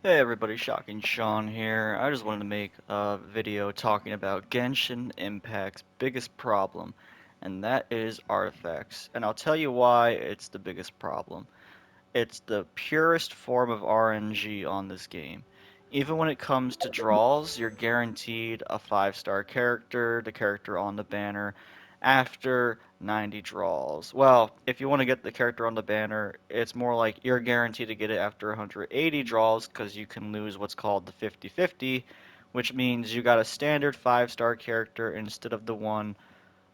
Hey everybody, Shocking Sean here. I just wanted to make a video talking about Genshin Impact's biggest problem, and that is artifacts. And I'll tell you why it's the biggest problem. It's the purest form of RNG on this game. Even when it comes to draws, you're guaranteed a 5-star character, the character on the banner, after 90 draws. Well, if you want to get the character on the banner, it's more like you're guaranteed to get it after 180 draws because you can lose what's called the 50-50, which means you got a standard 5-star character instead of the one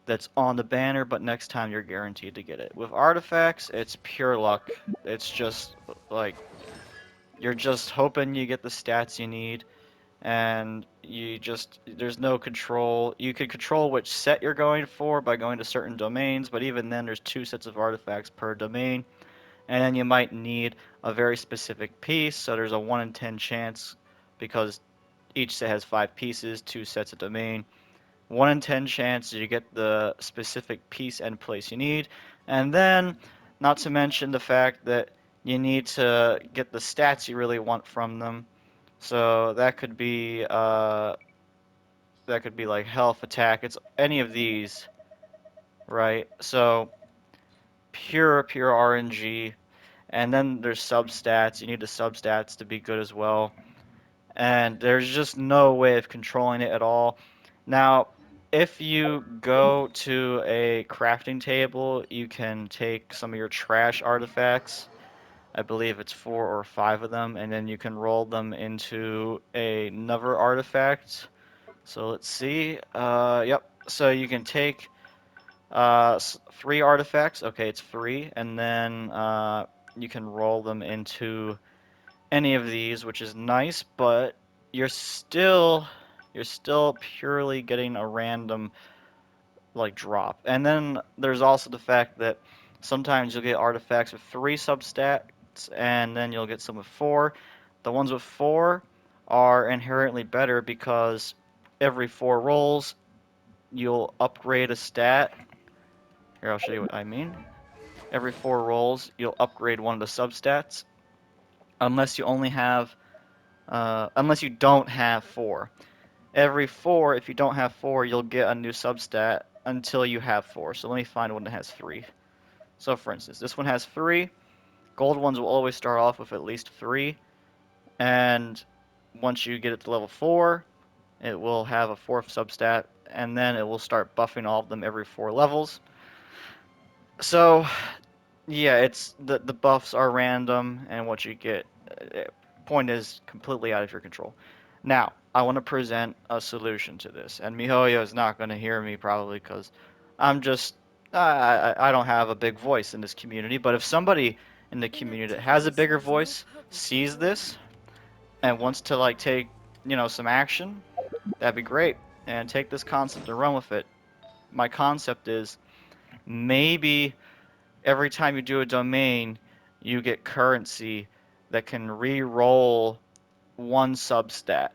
that's on the banner, but next time you're guaranteed to get it. With artifacts, it's pure luck. It's just like you're just hoping you get the stats you need, and there's no control. You can control which set you're going for by going to certain domains, but even then, there's 2 sets of artifacts per domain, and then you might need a very specific piece. So there's a 1 in 10 chance because each set has 5 pieces, 2 sets of domain. 1 in 10 chance you get the specific piece and place you need. And then, not to mention the fact that you need to get the stats you really want from them. So that could be like health, attack. It's any of these, right? So pure RNG. And then there's substats. You need the substats to be good as well. And there's just no way of controlling it at all. Now, if you go to a crafting table, you can take some of your trash artifacts. I believe it's 4 or 5 of them, and then you can roll them into another artifact. So let's see. Yep. So you can take 3 artifacts. Okay, it's 3, and then you can roll them into any of these, which is nice, but you're still you're still purely getting a random like drop. And then there's also the fact that sometimes you'll get artifacts with 3 substats and then you'll get some with 4. The ones with 4 are inherently better because every 4 rolls you'll upgrade a stat. Here, I'll show you what I mean. Every 4 rolls you'll upgrade one of the substats unless you only have unless you don't have 4. Every 4, if you don't have 4, you'll get a new substat until you have 4. So let me find one that has 3. So for instance, this one has 3. Gold ones will always start off with at least 3. And once you get it to level 4, it will have a 4th substat. And then it will start buffing all of them every 4 levels. So yeah, it's the buffs are random, and what you get, point is completely out of your control. Now, I want to present a solution to this, and MiHoYo is not going to hear me probably because I'm just I don't have a big voice in this community. But if somebody in the community that has a bigger voice sees this and wants to like take some action, that'd be great, and take this concept and run with it. My concept is maybe every time you do a domain, you get currency that can re-roll one substat.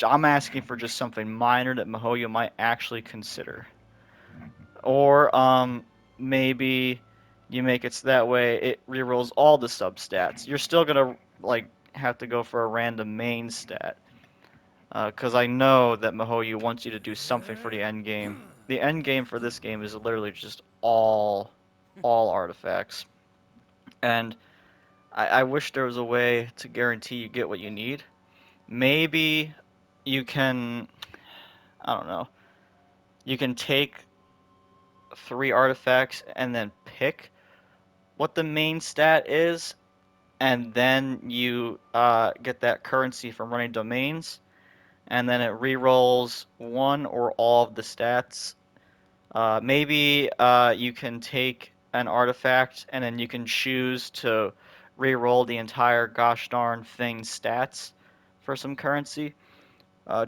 I'm asking for just something minor that MiHoYo might actually consider. Or maybe you make it so that way it re-rolls all the substats. You're still gonna like have to go for a random main stat. Because I know that MiHoYo wants you to do something for the end game. The end game for this game is literally just all artifacts. And I wish there was a way to guarantee you get what you need. Maybe you can, I don't know, you can take 3 artifacts and then pick what the main stat is, and then you get that currency from running domains, and then it re-rolls one or all of the stats. Maybe you can take an artifact and then you can choose to re-roll the entire gosh darn thing stats for some currency.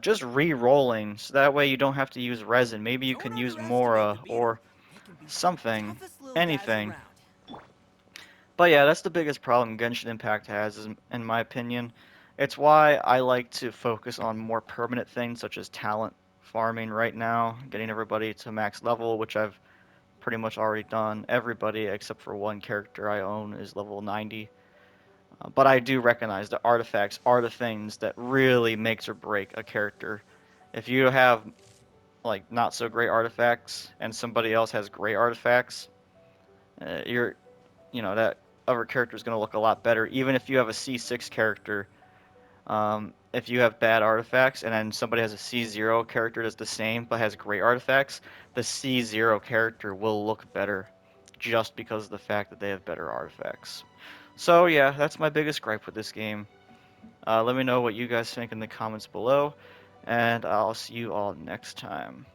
Just re-rolling, so that way you don't have to use resin. Maybe you Don't can use underestimate the Mora beetle. or They can be the something, toughest little guys anything. around. But yeah, that's the biggest problem Genshin Impact has, in my opinion. It's why I like to focus on more permanent things such as talent farming right now, getting everybody to max level, which I've pretty much already done. Everybody except for one character I own is level 90. But I do recognize that artifacts are the things that really makes or break a character. If you have like not so great artifacts and somebody else has great artifacts, you're that other character is going to look a lot better. Even if you have a C6 character, if you have bad artifacts and then somebody has a C0 character that's the same but has great artifacts, the C0 character will look better just because of the fact that they have better artifacts. So yeah, that's my biggest gripe with this game. Let me know what you guys think in the comments below, and I'll see you all next time.